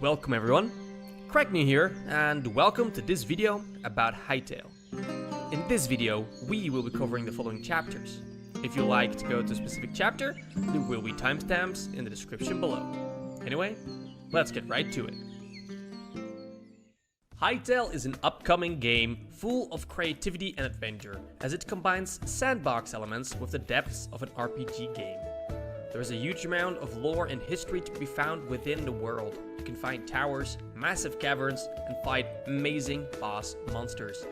Welcome everyone, Crackney here, and welcome to this video about Hytale. In this video, we will be covering the following chapters. If you like to go to a specific chapter, there will be timestamps in the description below. Anyway, let's get right to it. Hytale is an upcoming game full of creativity and adventure, as it combines sandbox elements with the depths of an RPG game. There is a huge amount of lore and history to be found within the world. You can find towers, massive caverns, and fight amazing boss monsters.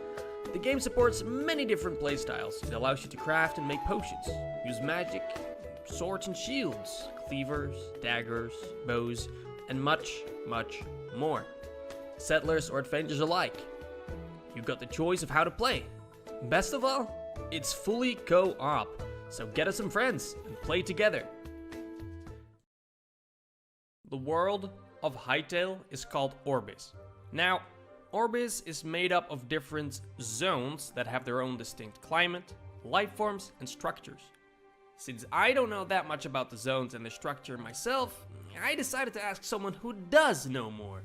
The game supports many different playstyles. It allows you to craft and make potions, use magic, swords and shields, cleavers, daggers, bows, and much, much more. Settlers or adventurers alike, you've got the choice of how to play. Best of all, it's fully co-op, so get us some friends and play together. The world of Hytale is called Orbis. Now, Orbis is made up of different zones that have their own distinct climate, life forms, and structures. Since I don't know that much about the zones and the structure myself, I decided to ask someone who does know more.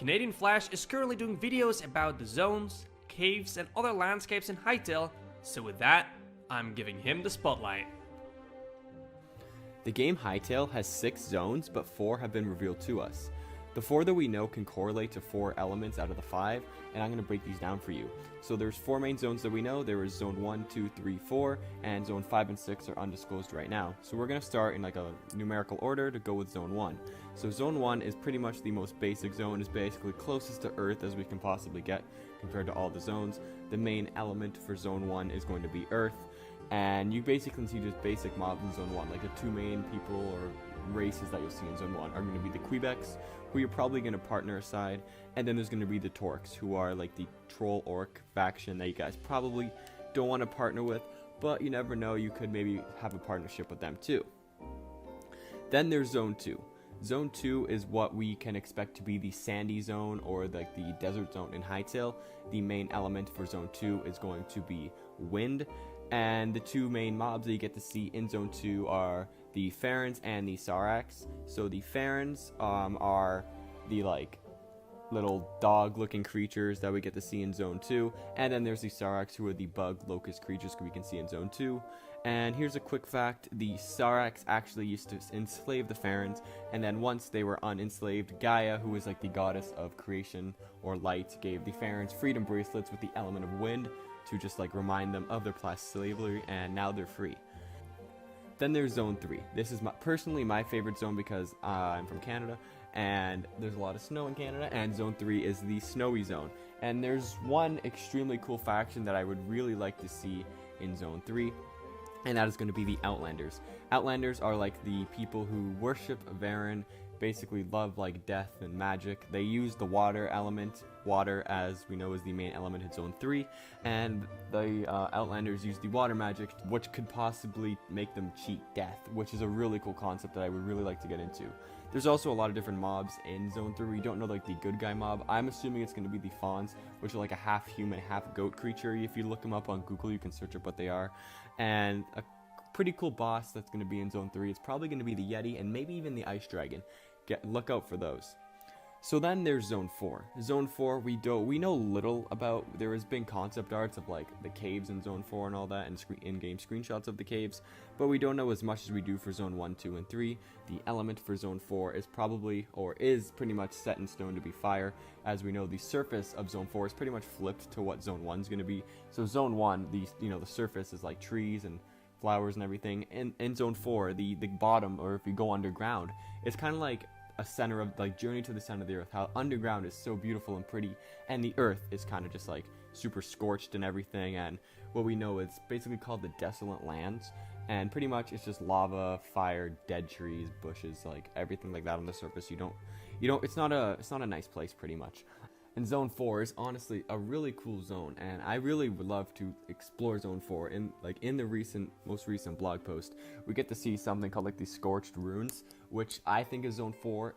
CanadianFlash is currently doing videos about the zones, caves, and other landscapes in Hytale, so with that, I'm giving him the spotlight. The game Hytale has 6 zones, but 4 have been revealed to us. The 4 that we know can correlate to 4 elements out of the 5, and I'm going to break these down for you. So there's 4 main zones that we know. There is Zone 1, 2, 3, 4, and Zone 5 and 6 are undisclosed right now. So we're going to start in like a numerical order to go with Zone 1. So Zone 1 is pretty much the most basic zone. It's basically closest to Earth as we can possibly get compared to all the zones. The main element for Zone 1 is going to be Earth. And you basically see just basic mobs in Zone 1, like the 2 main people or races that you'll see in Zone 1 are going to be the Kweebecs, who you're probably going to partner aside, and then there's going to be the Torks, who are like the troll orc faction that you guys probably don't want to partner with, but you never know, you could maybe have a partnership with them too. Then there's Zone 2. Zone 2 is what we can expect to be the sandy zone or like the desert zone in Hytale. The main element for Zone 2 is going to be wind. And the 2 main mobs that you get to see in Zone 2 are the Pharans and the Saracs. So the Pharans are the like little dog-looking creatures that we get to see in Zone 2. And then there's the Saracs, who are the bug locust creatures we can see in Zone 2. And here's a quick fact: the Saracs actually used to enslave the Pharans, and then once they were unenslaved, Gaia, who is like the goddess of creation or light, gave the Pharans freedom bracelets with the element of wind to just like remind them of their past slavery, and now they're free. Then there's Zone 3. This is personally my favorite zone because I'm from Canada and there's a lot of snow in Canada, and Zone 3 is the snowy zone. And there's one extremely cool faction that I would really like to see in Zone 3, and that is going to be the Outlanders. Outlanders are like the people who worship Varen, basically love like death and magic. They use the water element. Water, as we know, is the main element in Zone 3, and the Outlanders use the water magic, which could possibly make them cheat death, which is a really cool concept that I would really like to get into. There's also a lot of different mobs in Zone 3. We don't know like the good guy mob. I'm assuming it's going to be the Fawns, which are like a half human, half goat creature. If you look them up on Google, you can search up what they are. And a pretty cool boss that's going to be in Zone 3 is probably going to be the Yeti and maybe even the Ice Dragon. Look out for those. So then there's Zone 4. Zone 4 we know little about. There has been concept arts of like the caves in Zone 4 and all that, and in-game screenshots of the caves, but we don't know as much as we do for Zone 1, 2, and 3. The element for Zone 4 is probably, or is pretty much set in stone to be fire. As we know, the surface of Zone 4 is pretty much flipped to what Zone 1 is going to be. So Zone 1, the surface is like trees and flowers and everything. In Zone 4, the bottom, or if you go underground, it's kind of like a center of like journey to the center of the earth, how underground is so beautiful and pretty, and the earth is kind of just like super scorched and everything. And what we know is basically called the desolate lands, and pretty much it's just lava, fire, dead trees, bushes, like everything like that on the surface. It's not a nice place pretty much. And Zone 4 is honestly a really cool zone, and I really would love to explore Zone 4. In the most recent blog post, we get to see something called like the Scorched Ruins, which I think is Zone 4.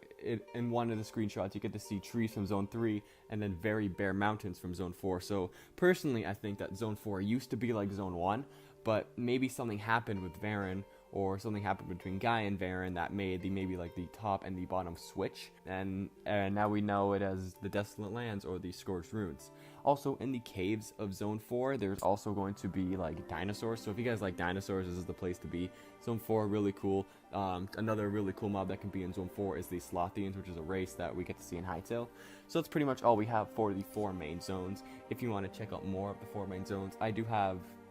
In one of the screenshots, you get to see trees from Zone 3, and then very bare mountains from Zone 4. So personally, I think that Zone 4 used to be like Zone 1, but maybe something happened with Varen, or something happened between Guy and Varen that made maybe like the top and the bottom switch, and now we know it as the Desolate Lands or the Scorched Ruins. Also, in the caves of Zone 4, there's also going to be like dinosaurs, so if you guys like dinosaurs, this is the place to be. Zone 4, really cool. Another really cool mob that can be in Zone 4 is the Slothians, which is a race that we get to see in Hytale. So that's pretty much all we have for the 4 main zones. If you want to check out more of the 4 main zones,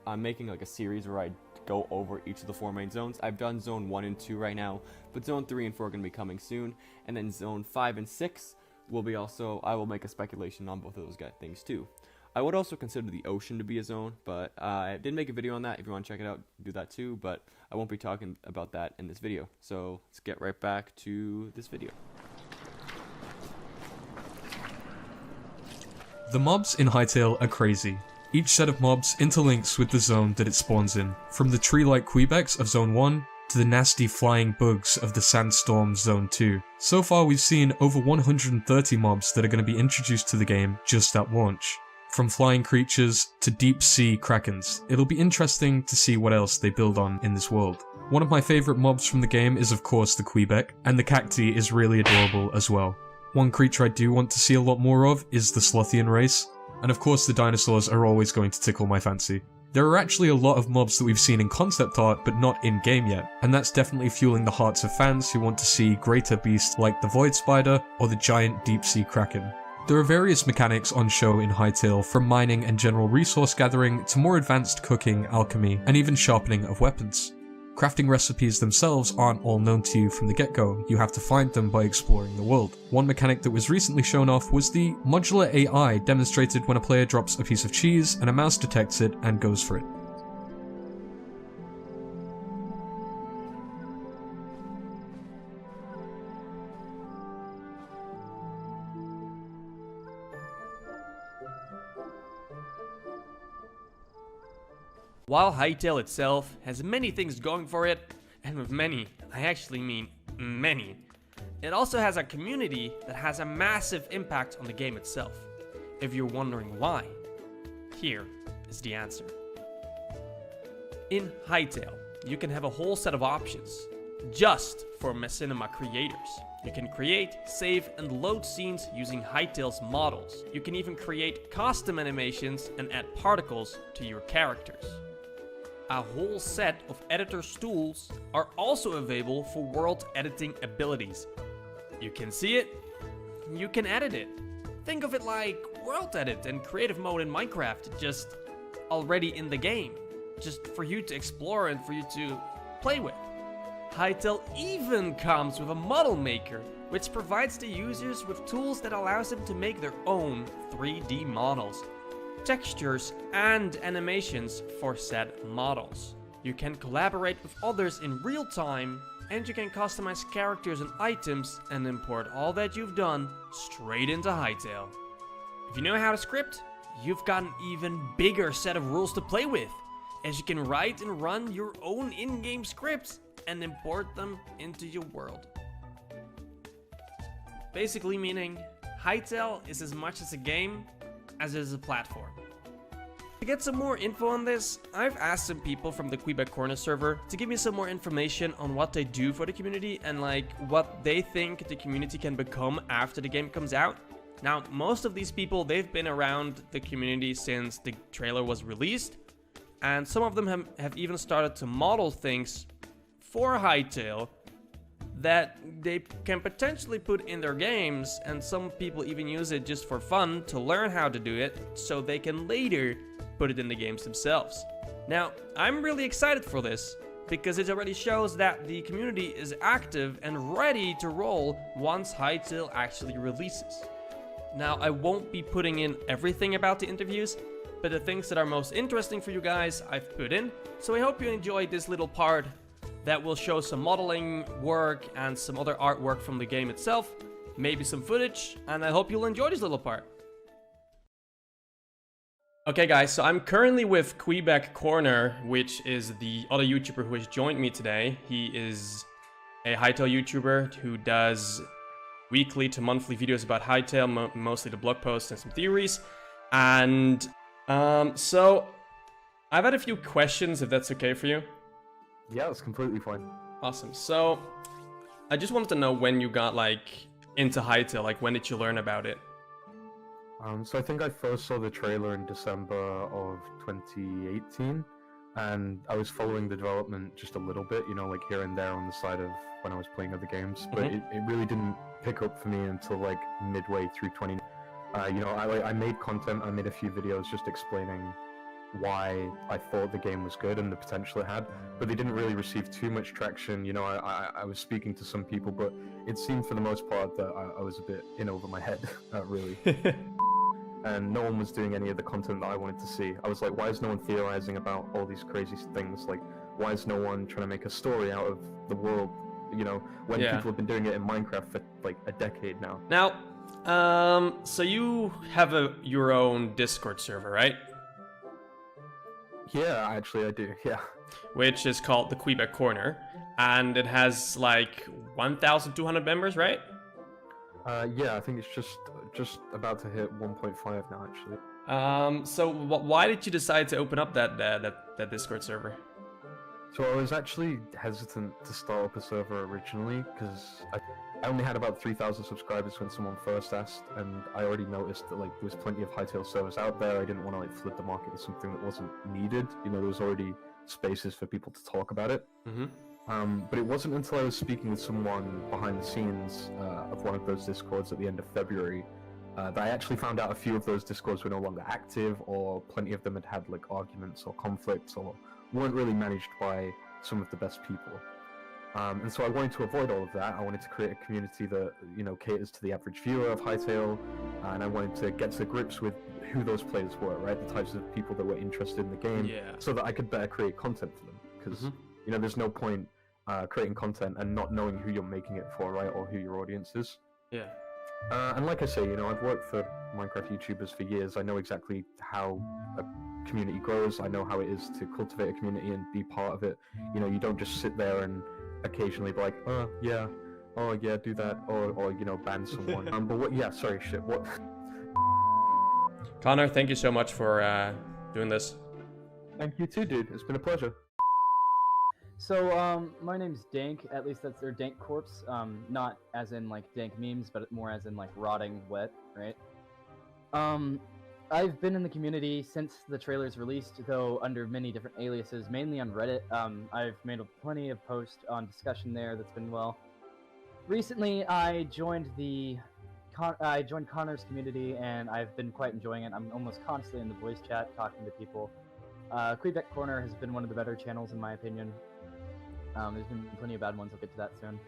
I'm making like a series where I go over each of the 4 main zones. I've done Zone 1 and 2 right now, but Zone 3 and 4 are going to be coming soon, and then Zone 5 and 6 will be also, I will make a speculation on both of those things too. I would also consider the ocean to be a zone, but I did make a video on that. If you want to check it out, do that too, but I won't be talking about that in this video. So let's get right back to this video. The mobs in Hytale are crazy. Each set of mobs interlinks with the zone that it spawns in, from the tree-like Kweebecs of Zone 1 to the nasty flying bugs of the Sandstorm Zone 2. So far we've seen over 130 mobs that are going to be introduced to the game just at launch. From flying creatures to deep sea krakens, it'll be interesting to see what else they build on in this world. One of my favourite mobs from the game is of course the Kweebec, and the cacti is really adorable as well. One creature I do want to see a lot more of is the Slothian race, and of course the dinosaurs are always going to tickle my fancy. There are actually a lot of mobs that we've seen in concept art but not in game yet, and that's definitely fueling the hearts of fans who want to see greater beasts like the Void Spider or the giant deep sea kraken. There are various mechanics on show in Hytale, from mining and general resource gathering to more advanced cooking, alchemy, and even sharpening of weapons. Crafting recipes themselves aren't all known to you from the get-go, you have to find them by exploring the world. One mechanic that was recently shown off was the modular AI demonstrated when a player drops a piece of cheese and a mouse detects it and goes for it. While Hytale itself has many things going for it, and with many, I actually mean many, it also has a community that has a massive impact on the game itself. If you're wondering why, here is the answer. In Hytale, you can have a whole set of options just for machinima creators. You can create, save, and load scenes using Hytale's models. You can even create custom animations and add particles to your characters. A whole set of editor's tools are also available for world editing abilities. You can see it, you can edit it. Think of it like world edit and creative mode in Minecraft, just already in the game, just for you to explore and for you to play with. Hytale even comes with a model maker, which provides the users with tools that allows them to make their own 3D models, textures, and animations for said models. You can collaborate with others in real time, and you can customize characters and items and import all that you've done straight into Hytale. If you know how to script, you've got an even bigger set of rules to play with, as you can write and run your own in-game scripts and import them into your world. Basically meaning, Hytale is as much as a game as it is a platform. To get some more info on this, I've asked some people from the Kweebec Corner server to give me some more information on what they do for the community and like what they think the community can become after the game comes out. Now, most of these people, they've been around the community since the trailer was released, and some of them have even started to model things for Hytale that they can potentially put in their games, and some people even use it just for fun to learn how to do it so they can later put it in the games themselves. Now, I'm really excited for this because it already shows that the community is active and ready to roll once Hytale actually releases. Now, I won't be putting in everything about the interviews, but the things that are most interesting for you guys I've put in, so I hope you enjoyed this little part that will show some modeling work and some other artwork from the game itself, maybe some footage, and I hope you'll enjoy this little part. Okay guys, so I'm currently with Kweebec Corner, which is the other YouTuber who has joined me today. He is a Hytale YouTuber who does weekly to monthly videos about Hytale, mostly the blog posts and some theories. And so I've had a few questions, if that's okay for you. Yeah, it's completely fine. Awesome. So, I just wanted to know when you got like into Hytale. Like, when did you learn about it? So I think I first saw the trailer in December of 2018, and I was following the development just a little bit, you know, like here and there on the side of when I was playing other games, but it really didn't pick up for me until like midway through 20. You know, I made content, I made a few videos just explaining why I thought the game was good and the potential it had, but they didn't really receive too much traction. You know, I was speaking to some people, but it seemed for the most part that I was a bit in over my head, really. And no one was doing any of the content that I wanted to see. I was like, why is no one theorizing about all these crazy things? Like, why is no one trying to make a story out of the world? You know, when people have been doing it in Minecraft for like a decade now. Now, so you have your own Discord server, right? Yeah, actually I do, yeah. Which is called the Kweebec Corner, and it has like 1,200 members, right? Yeah, I think it's just about to hit 1.5 now, actually. So why did you decide to open up that Discord server? So I was actually hesitant to start up a server originally because I only had about 3,000 subscribers when someone first asked, and I already noticed that like there was plenty of Hytale servers out there. I didn't want to like flood the market with something that wasn't needed. You know, there was already spaces for people to talk about it. But it wasn't until I was speaking with someone behind the scenes of one of those Discords at the end of February that I actually found out a few of those Discords were no longer active, or plenty of them had had like arguments or conflicts, or weren't really managed by some of the best people. And so I wanted to avoid all of that. I wanted to create a community that, you know, caters to the average viewer of Hytale, and I wanted to get to grips with who those players were, right? The types of people that were interested in the game, so that I could better create content for them. Because, you know, there's no point creating content and not knowing who you're making it for, right? Or who your audience is. Yeah. And like I say, you know, I've worked for Minecraft YouTubers for years. I know exactly how a community grows. I know how it is to cultivate a community and be part of it. You know, you don't just sit there and occasionally be like, oh yeah, do that, or you know, ban someone. But what? Yeah, sorry, shit. What? Connor, thank you so much for doing this. Thank you too, dude. It's been a pleasure. So, my name's Dank, at least that's their DankCorpse, not as in, like, dank memes, but more as in, like, rotting wet, right? I've been in the community since the trailer's released, though under many different aliases, mainly on Reddit. I've made plenty of posts on discussion there that's been well. Recently, I joined Connor's community, and I've been quite enjoying it. I'm almost constantly in the voice chat, talking to people. Kweebec Corner has been one of the better channels, in my opinion. There's been plenty of bad ones, I'll get to that soon.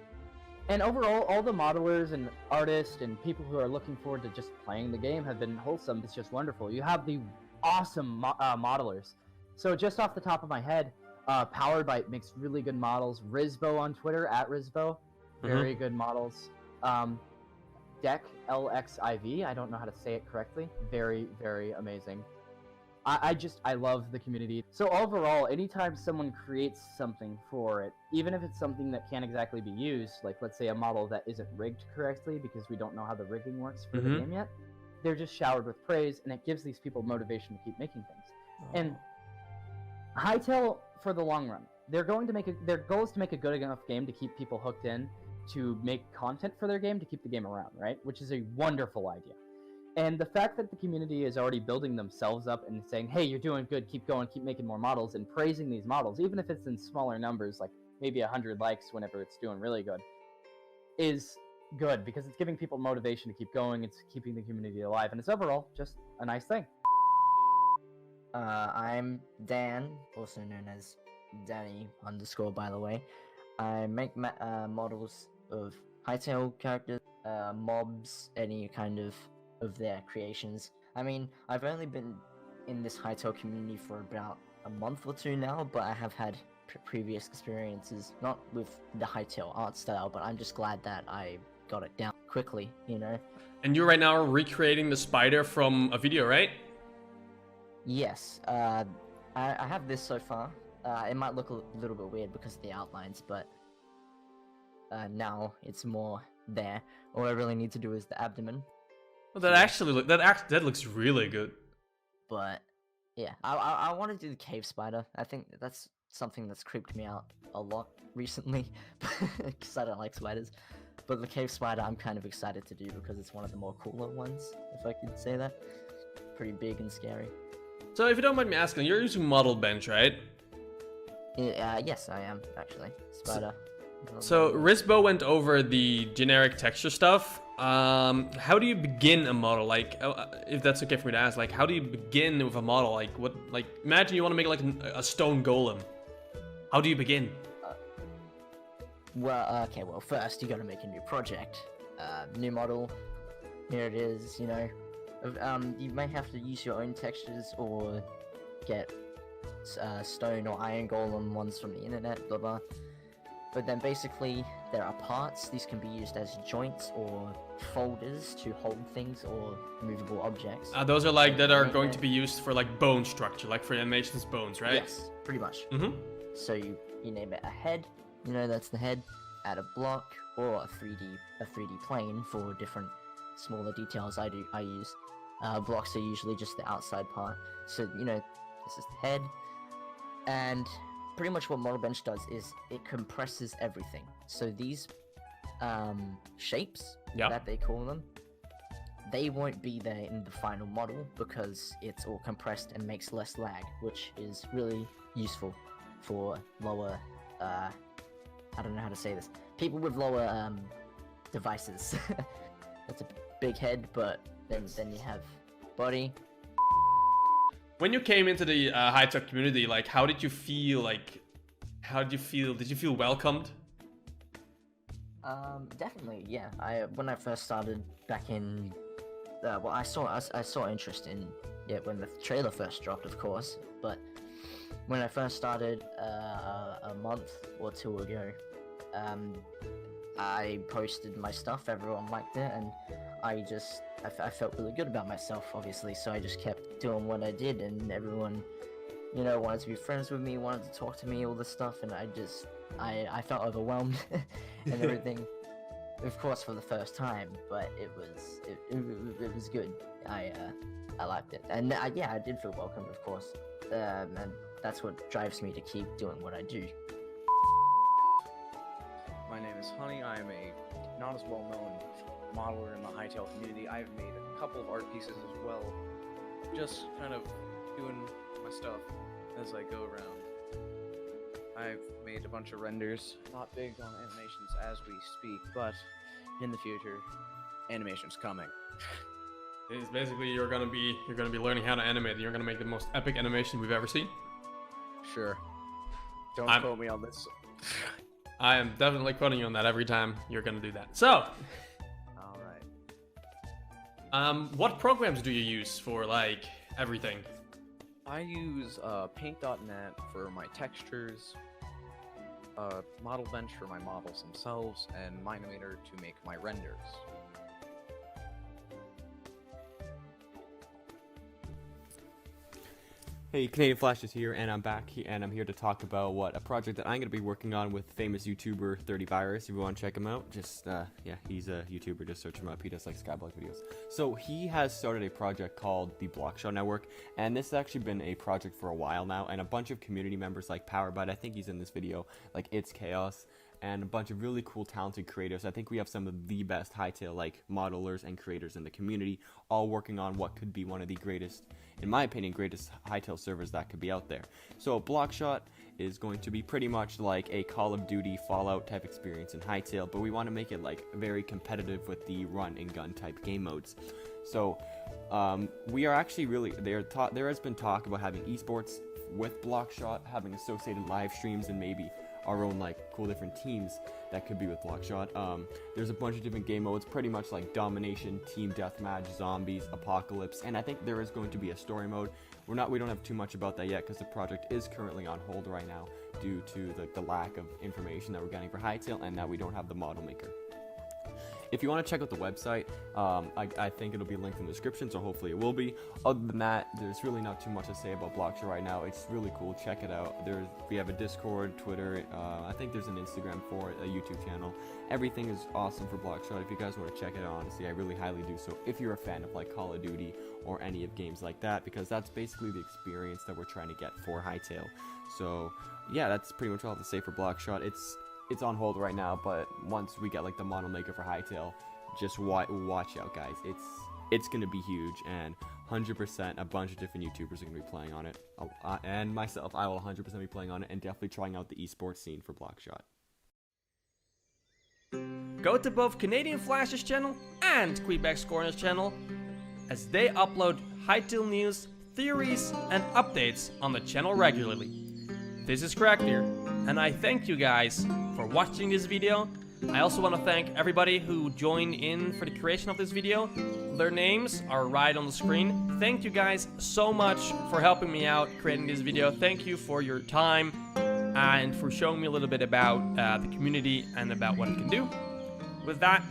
And overall, all the modelers and artists and people who are looking forward to just playing the game have been wholesome. It's just wonderful. You have the awesome modelers. So just off the top of my head, Powered by makes really good models. Rizbo on Twitter, @Rizbo, very good models. Deck, LXIV, I don't know how to say it correctly. Very, very amazing. I love the community. So overall, anytime someone creates something for it, even if it's something that can't exactly be used, like let's say a model that isn't rigged correctly because we don't know how the rigging works for the game yet, they're just showered with praise, and it gives these people motivation to keep making things. And Hytale, for the long run, their goal is to make a good enough game to keep people hooked in, to make content for their game, to keep the game around, right? Which is a wonderful idea. And the fact that the community is already building themselves up and saying, hey, you're doing good, keep going, keep making more models, and praising these models, even if it's in smaller numbers, like maybe 100 likes whenever it's doing really good, is good, because it's giving people motivation to keep going, it's keeping the community alive, and it's overall just a nice thing. I'm Dan, also known as Danny _ by the way. I make models of Hytale characters, mobs, any kind of their creations. I mean, I've only been in this Hytale community for about a month or two now, but I have had previous experiences, not with the Hytale art style, but I'm just glad that I got it down quickly, you know? And you're right now recreating the spider from a video, right? Yes, I have this so far. It might look a little bit weird because of the outlines, but now it's more there. All I really need to do is the abdomen. Well, that looks really good. But yeah, I want to do the cave spider. I think that's something that's creeped me out a lot recently, because I don't like spiders. But the cave spider I'm kind of excited to do because it's one of the more cooler ones, if I could say that. Pretty big and scary. So if you don't mind me asking, you're using model bench, right? Yes, I am, actually. Spider. So Risbo went over the generic texture stuff. How do you begin a model? Like, if that's okay for me to ask, like, how do you begin with a model? Like, what? Like, imagine you want to make like a stone golem. How do you begin? Well, okay. Well, first you got to make a new project, new model. Here it is. You know, you may have to use your own textures or get stone or iron golem ones from the internet. Blah blah. But then basically there are parts. These can be used as joints or folders to hold things or movable objects. Those are like that are going to be used for like bone structure, like for animations bones, right? Yes, pretty much. Mm-hmm. So you name it a head. You know, that's the head. Add a block or a 3D plane for different smaller details. I use blocks are usually just the outside part. So you know, this is the head, and pretty much what Model Bench does is it compresses everything. So these shapes that they call them, they won't be there in the final model because it's all compressed and makes less lag, which is really useful for lower I don't know how to say this. People with lower devices. That's a big head, but then you have body. When you came into the Hytale community, like, how did you feel? Like, how did you feel? Did you feel welcomed? Definitely, yeah. When I first started back in, well, I saw interest in when the trailer first dropped, of course. But when I first started a month or two ago, I posted my stuff. Everyone liked it, and I felt really good about myself, obviously. So I just kept doing what I did, and everyone, you know, wanted to be friends with me, wanted to talk to me, all this stuff, and I felt overwhelmed and everything. Of course, for the first time, but it was good. I liked it, and I did feel welcomed, of course, and that's what drives me to keep doing what I do. My name is Honey. I am a not as well-known modeler in the Hytale community. I've made a couple of art pieces as well, just kind of doing my stuff as I go around. I've made a bunch of renders, not big on animations as we speak, but in the future, animation's coming. It's basically you're gonna be learning how to animate, and you're gonna make the most epic animation we've ever seen. Sure. Don't quote me on this. I am definitely quoting you on that every time you're gonna do that. So, alright. What programs do you use for like everything? I use Paint.net for my textures, Model Bench for my models themselves, and Minimator to make my renders. Hey, CanadianFlash is here, and I'm back, and I'm here to talk about a project that I'm going to be working on with famous YouTuber 30virus. If you want to check him out, just, he's a YouTuber, just search him up, he does, like, Skyblock videos. So, he has started a project called the Blockshot Network, and this has actually been a project for a while now, and a bunch of community members, like Powerbud, I think he's in this video, like It's Chaos, and a bunch of really cool, talented creators. I think we have some of the best Hytale, like, modelers and creators in the community, all working on what could be one of the greatest, in my opinion, greatest Hytale servers that could be out there. So Blockshot is going to be pretty much like a Call of Duty Fallout type experience in Hytale, but we want to make it like very competitive with the run and gun type game modes. So we are actually really there has been talk about having esports with Blockshot, having associated live streams, and maybe our own like cool different teams that could be with Blockshot. There's a bunch of different game modes, pretty much like domination, team deathmatch, zombies, apocalypse, and I think there is going to be a story mode. We don't have too much about that yet because the project is currently on hold right now due to the lack of information that we're getting for Hytale and that we don't have the model maker. If you want to check out the website, I think it'll be linked in the description, so hopefully it will be. Other than that, there's really not too much to say about Blockshot right now. It's really cool. Check it out. We have a Discord, Twitter. I think there's an Instagram for it, a YouTube channel. Everything is awesome for Blockshot. If you guys want to check it out, honestly, I really highly do so. If you're a fan of like Call of Duty or any of games like that, because that's basically the experience that we're trying to get for Hytale. So yeah, that's pretty much all I have to say for Blockshot. It's on hold right now, but once we get like the model maker for Hytale, just watch out, guys. It's gonna be huge, and 100% a bunch of different YouTubers are gonna be playing on it, and myself, I will 100% be playing on it, and definitely trying out the esports scene for Blockshot. Go to both CanadianFlash's channel and Kweebec Corner's channel, as they upload Hytale news, theories, and updates on the channel regularly. This is CrackDeer, and I thank you guys for watching this video. I also want to thank everybody who joined in for the creation of this video. Their names are right on the screen. Thank you guys so much for helping me out creating this video. Thank you for your time and for showing me a little bit about the community and about what it can do. With that,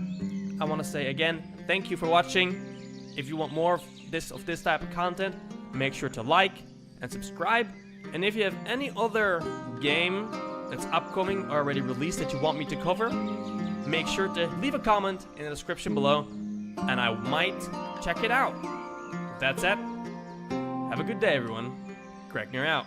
I want to say again, thank you for watching. If you want more of this type of content, make sure to like and subscribe. And if you have any other game that's upcoming or already released that you want me to cover, make sure to leave a comment in the description below, and I might check it out. With that said, have a good day, everyone. CrackDeer out.